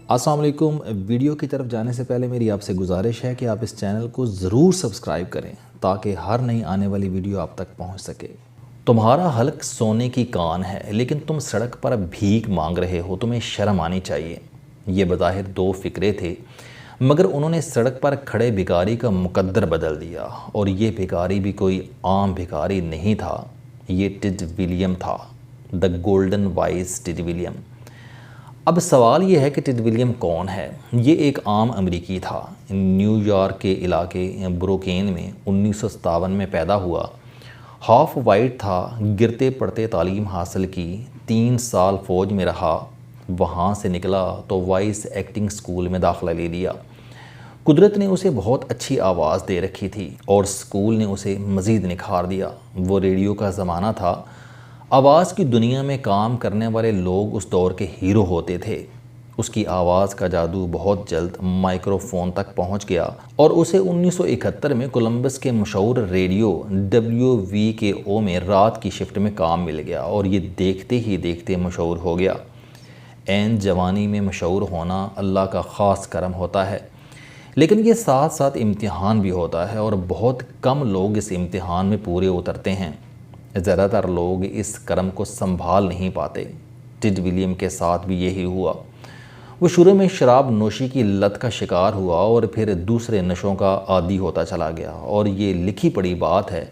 السلام علیکم۔ ویڈیو کی طرف جانے سے پہلے میری آپ سے گزارش ہے کہ آپ اس چینل کو ضرور سبسکرائب کریں تاکہ ہر نئی آنے والی ویڈیو آپ تک پہنچ سکے۔ تمہارا حلق سونے کی کان ہے لیکن تم سڑک پر بھیک مانگ رہے ہو، تمہیں شرم آنی چاہیے۔ یہ بظاہر دو فقرے تھے مگر انہوں نے سڑک پر کھڑے بھکاری کا مقدر بدل دیا، اور یہ بھکاری بھی کوئی عام بھکاری نہیں تھا، یہ ٹیڈ ولیم تھا، دا گولڈن وائز ٹیڈ ولیم۔ اب سوال یہ ہے کہ ٹیڈ ولیم کون ہے؟ یہ ایک عام امریکی تھا، نیو یارک کے علاقے بروکلن میں 1957 میں پیدا ہوا۔ ہاف وائٹ تھا، گرتے پڑتے تعلیم حاصل کی، 3 سال فوج میں رہا، وہاں سے نکلا تو وائس ایکٹنگ سکول میں داخلہ لے لیا۔ قدرت نے اسے بہت اچھی آواز دے رکھی تھی اور سکول نے اسے مزید نکھار دیا۔ وہ ریڈیو کا زمانہ تھا، آواز کی دنیا میں کام کرنے والے لوگ اس دور کے ہیرو ہوتے تھے۔ اس کی آواز کا جادو بہت جلد مائکرو فون تک پہنچ گیا اور اسے 1971 میں کولمبس کے مشہور ریڈیو WVKO میں رات کی شفٹ میں کام مل گیا اور یہ دیکھتے ہی دیکھتے مشہور ہو گیا۔ عین جوانی میں مشہور ہونا اللہ کا خاص کرم ہوتا ہے، لیکن یہ ساتھ ساتھ امتحان بھی ہوتا ہے اور بہت کم لوگ اس امتحان میں پورے اترتے ہیں۔ زیادہ تر لوگ اس کرم کو سنبھال نہیں پاتے۔ ٹیڈ ولیم کے ساتھ بھی یہی ہوا۔ وہ شروع میں شراب نوشی کی لت کا شکار ہوا اور پھر دوسرے نشوں کا عادی ہوتا چلا گیا، اور یہ لکھی پڑی بات ہے،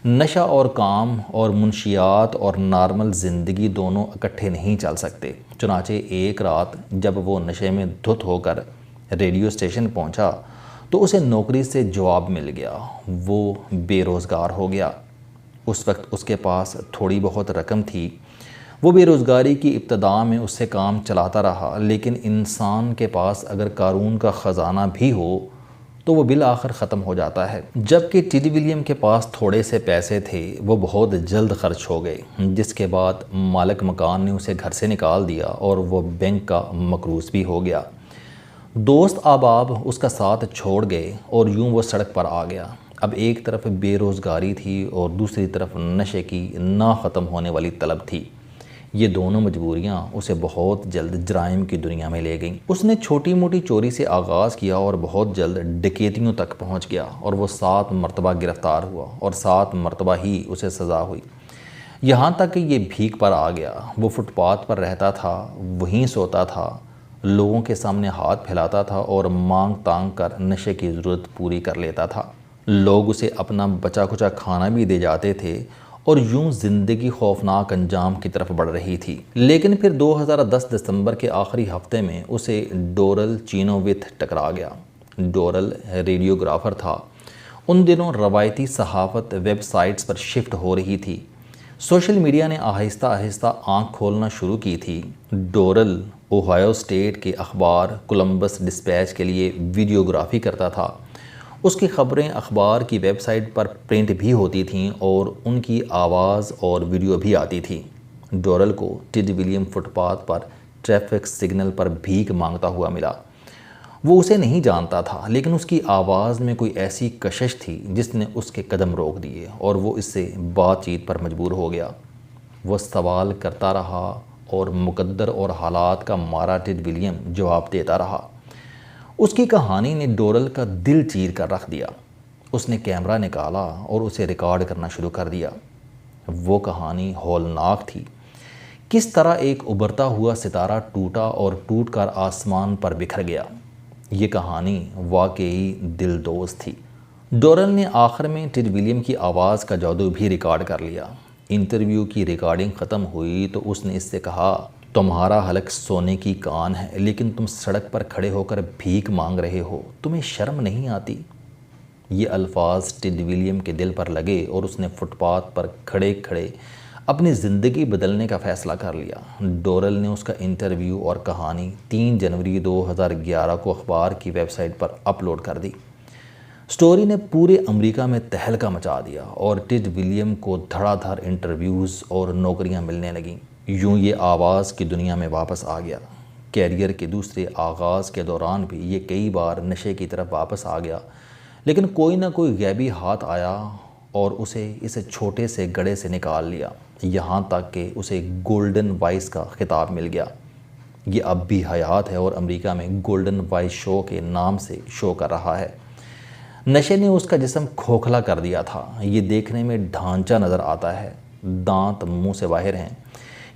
نشہ اور کام اور منشیات اور نارمل زندگی دونوں اکٹھے نہیں چل سکتے۔ چنانچہ ایک رات جب وہ نشے میں دھت ہو کر ریڈیو اسٹیشن پہنچا تو اسے نوکری سے جواب مل گیا، وہ بے روزگار ہو گیا۔ اس وقت اس کے پاس تھوڑی بہت رقم تھی۔ وہ بے روزگاری کی ابتدا میں اس سے کام چلاتا رہا، لیکن انسان کے پاس اگر قارون کا خزانہ بھی ہو تو وہ بالآخر ختم ہو جاتا ہے۔ جبکہ ٹیڈ ولیم کے پاس تھوڑے سے پیسے تھے، وہ بہت جلد خرچ ہو گئے، جس کے بعد مالک مکان نے اسے گھر سے نکال دیا اور وہ بینک کا مقروض بھی ہو گیا۔ دوست احباب اس کا ساتھ چھوڑ گئے اور یوں وہ سڑک پر آ گیا۔ اب ایک طرف بے روزگاری تھی اور دوسری طرف نشے کی نہ ختم ہونے والی طلب تھی۔ یہ دونوں مجبوریاں اسے بہت جلد جرائم کی دنیا میں لے گئیں۔ اس نے چھوٹی موٹی چوری سے آغاز کیا اور بہت جلد ڈکیتیوں تک پہنچ گیا، اور وہ 7 مرتبہ گرفتار ہوا اور 7 مرتبہ ہی اسے سزا ہوئی، یہاں تک کہ یہ بھیک پر آ گیا۔ وہ فٹ پاتھ پر رہتا تھا، وہیں سوتا تھا، لوگوں کے سامنے ہاتھ پھیلاتا تھا اور مانگ تانگ کر نشے کی ضرورت پوری کر لیتا تھا۔ لوگ اسے اپنا بچا کچا کھانا بھی دے جاتے تھے اور یوں زندگی خوفناک انجام کی طرف بڑھ رہی تھی۔ لیکن پھر 2010 دسمبر کے آخری ہفتے میں اسے ڈورل چینووتھ ٹکرا گیا۔ ڈورل ریڈیوگرافر تھا۔ ان دنوں روایتی صحافت ویب سائٹس پر شفٹ ہو رہی تھی۔ سوشل میڈیا نے آہستہ آہستہ آنکھ کھولنا شروع کی تھی۔ ڈورل اوہایو اسٹیٹ کے اخبار کولمبس ڈسپیچ کے لیے ویڈیوگرافی کرتا تھا۔ اس کی خبریں اخبار کی ویب سائٹ پر پرنٹ بھی ہوتی تھیں اور ان کی آواز اور ویڈیو بھی آتی تھی۔ ڈورل کو ٹیڈ ولیم فٹ پاتھ پر ٹریفک سگنل پر بھیک مانگتا ہوا ملا۔ وہ اسے نہیں جانتا تھا، لیکن اس کی آواز میں کوئی ایسی کشش تھی جس نے اس کے قدم روک دیے اور وہ اس سے بات چیت پر مجبور ہو گیا۔ وہ سوال کرتا رہا اور مقدر اور حالات کا مارا ٹیڈ ولیم جواب دیتا رہا۔ اس کی کہانی نے ڈورل کا دل چیر کر رکھ دیا۔ اس نے کیمرہ نکالا اور اسے ریکارڈ کرنا شروع کر دیا۔ وہ کہانی ہولناک تھی۔ کس طرح ایک ابھرتا ہوا ستارہ ٹوٹا اور ٹوٹ کر آسمان پر بکھر گیا۔ یہ کہانی واقعی دل دوز تھی۔ ڈورل نے آخر میں ٹیڈ ولیم کی آواز کا جادو بھی ریکارڈ کر لیا۔ انٹرویو کی ریکارڈنگ ختم ہوئی تو اس نے اس سے کہا، تمہارا حلق سونے کی کان ہے لیکن تم سڑک پر کھڑے ہو کر بھیک مانگ رہے ہو، تمہیں شرم نہیں آتی؟ یہ الفاظ ٹیڈ ولیم کے دل پر لگے اور اس نے فٹ پاتھ پر کھڑے کھڑے اپنی زندگی بدلنے کا فیصلہ کر لیا۔ ڈورل نے اس کا انٹرویو اور کہانی 3 جنوری 2011 کو اخبار کی ویب سائٹ پر اپلوڈ کر دی۔ سٹوری نے پورے امریکہ میں تہلکہ مچا دیا اور ٹیڈ ولیم کو دھڑا دھڑ انٹرویوز اور نوکریاں ملنے لگیں۔ یوں یہ آواز کی دنیا میں واپس آ گیا۔ کیریئر کے دوسرے آغاز کے دوران بھی یہ کئی بار نشے کی طرف واپس آ گیا، لیکن کوئی نہ کوئی غیبی ہاتھ آیا اور اسے اس چھوٹے سے گڑھے سے نکال لیا، یہاں تک کہ اسے گولڈن وائس کا خطاب مل گیا۔ یہ اب بھی حیات ہے اور امریکہ میں گولڈن وائس شو کے نام سے شو کر رہا ہے۔ نشے نے اس کا جسم کھوکھلا کر دیا تھا۔ یہ دیکھنے میں ڈھانچہ نظر آتا ہے، دانت منہ سے باہر ہیں،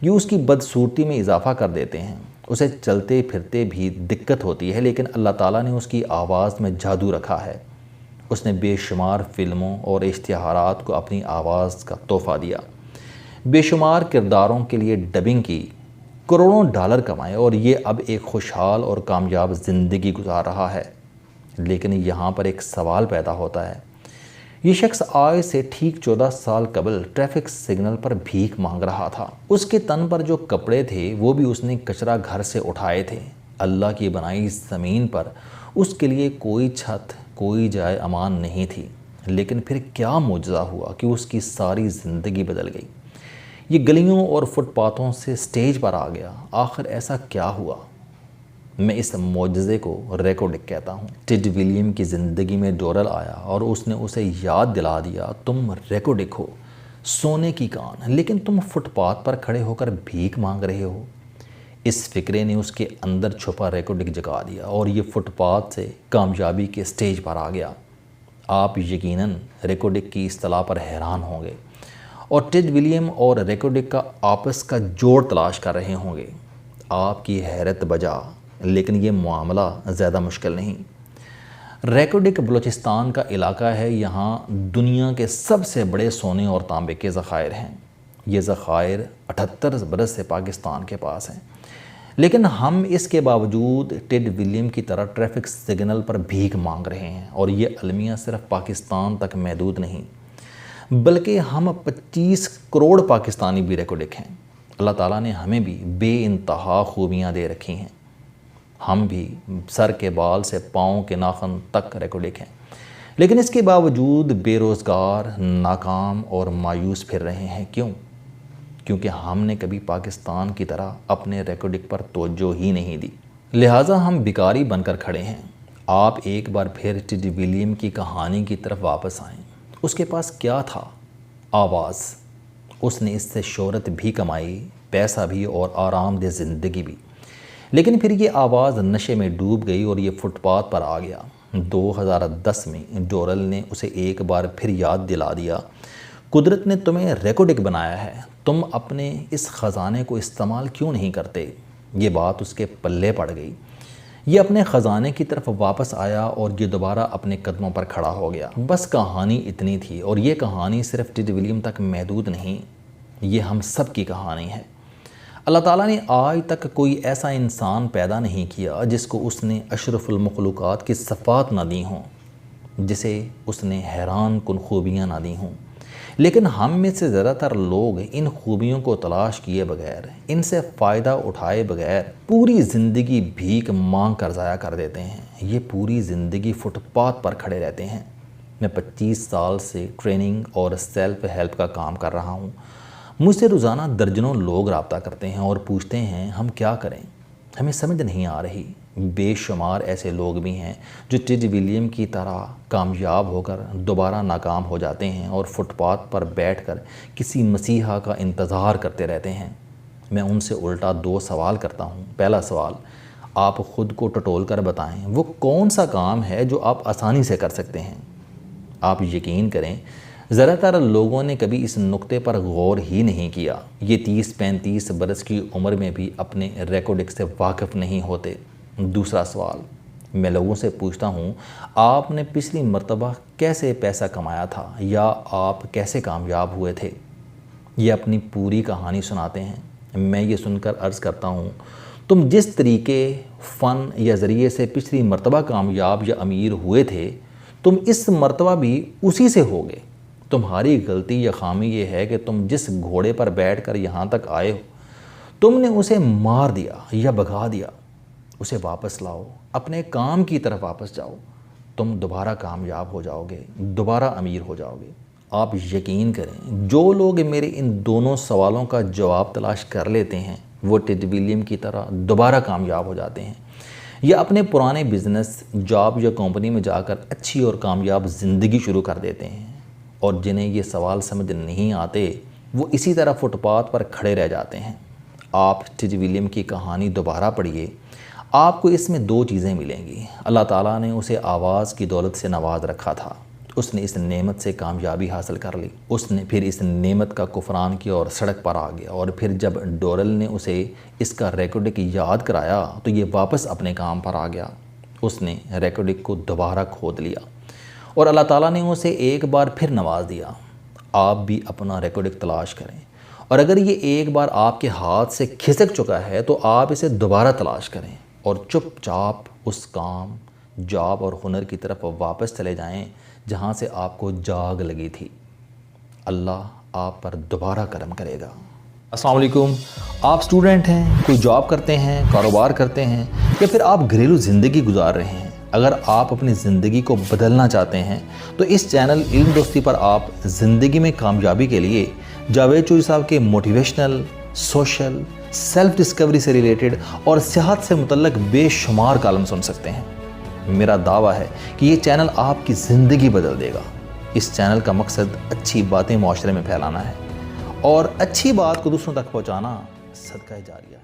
یہ اس کی بدصورتی میں اضافہ کر دیتے ہیں۔ اسے چلتے پھرتے بھی دقت ہوتی ہے، لیکن اللہ تعالیٰ نے اس کی آواز میں جادو رکھا ہے۔ اس نے بے شمار فلموں اور اشتہارات کو اپنی آواز کا تحفہ دیا، بے شمار کرداروں کے لیے ڈبنگ کی، کروڑوں ڈالر کمائے اور یہ اب ایک خوشحال اور کامیاب زندگی گزار رہا ہے۔ لیکن یہاں پر ایک سوال پیدا ہوتا ہے۔ یہ شخص آج سے ٹھیک 14 سال قبل ٹریفک سگنل پر بھیک مانگ رہا تھا۔ اس کے تن پر جو کپڑے تھے وہ بھی اس نے کچرا گھر سے اٹھائے تھے۔ اللہ کی بنائی زمین پر اس کے لیے کوئی چھت، کوئی جائے امان نہیں تھی۔ لیکن پھر کیا معجزہ ہوا کہ اس کی ساری زندگی بدل گئی۔ یہ گلیوں اور فٹ پاتھوں سے سٹیج پر آ گیا۔ آخر ایسا کیا ہوا؟ میں اس معجزے کو ریکوڈک کہتا ہوں۔ ٹیڈ ولیم کی زندگی میں ڈورل آیا اور اس نے اسے یاد دلا دیا، تم ریکوڈک ہو، سونے کی کان، لیکن تم فٹ پاتھ پر کھڑے ہو کر بھیک مانگ رہے ہو۔ اس فکرے نے اس کے اندر چھپا ریکوڈک جگا دیا اور یہ فٹ پاتھ سے کامیابی کے سٹیج پر آ گیا۔ آپ یقیناً ریکوڈک کی اصطلاح پر حیران ہوں گے اور ٹیڈ ولیم اور ریکوڈک کا آپس کا جوڑ تلاش کر رہے ہوں گے۔ آپ کی حیرت بجا، لیکن یہ معاملہ زیادہ مشکل نہیں۔ ریکوڈک بلوچستان کا علاقہ ہے۔ یہاں دنیا کے سب سے بڑے سونے اور تانبے کے ذخائر ہیں۔ یہ ذخائر 78 برس سے پاکستان کے پاس ہیں، لیکن ہم اس کے باوجود ٹیڈ ولیم کی طرح ٹریفک سگنل پر بھیک مانگ رہے ہیں۔ اور یہ المیہ صرف پاکستان تک محدود نہیں، بلکہ ہم 25 کروڑ پاکستانی بھی ریکوڈک ہیں۔ اللہ تعالیٰ نے ہمیں بھی بے انتہا خوبیاں دے رکھی ہیں۔ ہم بھی سر کے بال سے پاؤں کے ناخن تک ریکوڈک ہیں، لیکن اس کے باوجود بے روزگار، ناکام اور مایوس پھر رہے ہیں۔ کیوں؟ کیونکہ ہم نے کبھی پاکستان کی طرح اپنے ریکوڈک پر توجہ ہی نہیں دی، لہٰذا ہم بیکاری بن کر کھڑے ہیں۔ آپ ایک بار پھر ٹیڈ ولیم کی کہانی کی طرف واپس آئیں۔ اس کے پاس کیا تھا؟ آواز۔ اس نے اس سے شہرت بھی کمائی، پیسہ بھی اور آرام دہ زندگی بھی۔ لیکن پھر یہ آواز نشے میں ڈوب گئی اور یہ فٹ پاتھ پر آ گیا۔ 2010 میں ڈورل نے اسے ایک بار پھر یاد دلا دیا، قدرت نے تمہیں ریکوڈک بنایا ہے، تم اپنے اس خزانے کو استعمال کیوں نہیں کرتے؟ یہ بات اس کے پلے پڑ گئی۔ یہ اپنے خزانے کی طرف واپس آیا اور یہ دوبارہ اپنے قدموں پر کھڑا ہو گیا۔ بس کہانی اتنی تھی، اور یہ کہانی صرف ٹیڈ ولیم تک محدود نہیں، یہ ہم سب کی کہانی ہے۔ اللہ تعالیٰ نے آج تک کوئی ایسا انسان پیدا نہیں کیا جس کو اس نے اشرف المخلوقات کی صفات نہ دی ہوں، جسے اس نے حیران کن خوبیاں نہ دی ہوں۔ لیکن ہم میں سے زیادہ تر لوگ ان خوبیوں کو تلاش کیے بغیر، ان سے فائدہ اٹھائے بغیر پوری زندگی بھیک مانگ کر ضائع کر دیتے ہیں۔ یہ پوری زندگی فٹ پاتھ پر کھڑے رہتے ہیں۔ میں 25 سال سے ٹریننگ اور سیلف ہیلپ کا کام کر رہا ہوں۔ مجھ سے روزانہ درجنوں لوگ رابطہ کرتے ہیں اور پوچھتے ہیں ہم کیا کریں، ہمیں سمجھ نہیں آ رہی۔ بے شمار ایسے لوگ بھی ہیں جو ٹیڈ ولیم کی طرح کامیاب ہو کر دوبارہ ناکام ہو جاتے ہیں اور فٹ پاتھ پر بیٹھ کر کسی مسیحا کا انتظار کرتے رہتے ہیں۔ میں ان سے الٹا 2 سوال کرتا ہوں۔ پہلا سوال، آپ خود کو ٹٹول کر بتائیں وہ کون سا کام ہے جو آپ آسانی سے کر سکتے ہیں۔ آپ یقین کریں، زیادہ تر لوگوں نے کبھی اس نقطے پر غور ہی نہیں کیا۔ یہ 30-35 برس کی عمر میں بھی اپنے ریکوڈک سے واقف نہیں ہوتے۔ دوسرا سوال، میں لوگوں سے پوچھتا ہوں آپ نے پچھلی مرتبہ کیسے پیسہ کمایا تھا یا آپ کیسے کامیاب ہوئے تھے؟ یہ اپنی پوری کہانی سناتے ہیں۔ میں یہ سن کر عرض کرتا ہوں تم جس طریقے، فن یا ذریعے سے پچھلی مرتبہ کامیاب یا امیر ہوئے تھے، تم اس مرتبہ بھی اسی سے ہوگے۔ تمہاری غلطی یا خامی یہ ہے کہ تم جس گھوڑے پر بیٹھ کر یہاں تک آئے ہو، تم نے اسے مار دیا یا بھگا دیا۔ اسے واپس لاؤ، اپنے کام کی طرف واپس جاؤ، تم دوبارہ کامیاب ہو جاؤ گے، دوبارہ امیر ہو جاؤ گے۔ آپ یقین کریں، جو لوگ میرے ان دونوں سوالوں کا جواب تلاش کر لیتے ہیں وہ ٹیڈ ولیم کی طرح دوبارہ کامیاب ہو جاتے ہیں، یا اپنے پرانے بزنس، جاب یا کمپنی میں جا کر اچھی اور کامیاب زندگی شروع کر دیتے ہیں۔ اور جنہیں یہ سوال سمجھ نہیں آتے وہ اسی طرح فٹ پاتھ پر کھڑے رہ جاتے ہیں۔ آپ ٹیجی ولیم کی کہانی دوبارہ پڑھیے، آپ کو اس میں 2 چیزیں ملیں گی۔ اللہ تعالیٰ نے اسے آواز کی دولت سے نواز رکھا تھا، اس نے اس نعمت سے کامیابی حاصل کر لی، اس نے پھر اس نعمت کا کفران کیا اور سڑک پر آ گیا، اور پھر جب ڈورل نے اسے اس کا ریکارڈنگ یاد کرایا تو یہ واپس اپنے کام پر آ گیا، اس نے ریکارڈنگ کو دوبارہ کھود لیا اور اللہ تعالیٰ نے اسے ایک بار پھر نواز دیا۔ آپ بھی اپنا ریکارڈنگ تلاش کریں، اور اگر یہ ایک بار آپ کے ہاتھ سے کھسک چکا ہے تو آپ اسے دوبارہ تلاش کریں اور چپ چاپ اس کام، جاب اور ہنر کی طرف واپس چلے جائیں جہاں سے آپ کو جاگ لگی تھی۔ اللہ آپ پر دوبارہ کرم کرے گا۔ السلام علیکم، آپ سٹوڈنٹ ہیں، کوئی جاب کرتے ہیں، کاروبار کرتے ہیں، یا پھر آپ گھریلو زندگی گزار رہے ہیں۔ اگر آپ اپنی زندگی کو بدلنا چاہتے ہیں تو اس چینل علم دوستی پر آپ زندگی میں کامیابی کے لیے جاوید چوہری صاحب کے موٹیویشنل، سوشل، سیلف ڈسکوری سے ریلیٹڈ اور صحت سے متعلق بے شمار کالم سن سکتے ہیں۔ میرا دعویٰ ہے کہ یہ چینل آپ کی زندگی بدل دے گا۔ اس چینل کا مقصد اچھی باتیں معاشرے میں پھیلانا ہے، اور اچھی بات کو دوسروں تک پہنچانا صدقہ جاریہ ہے۔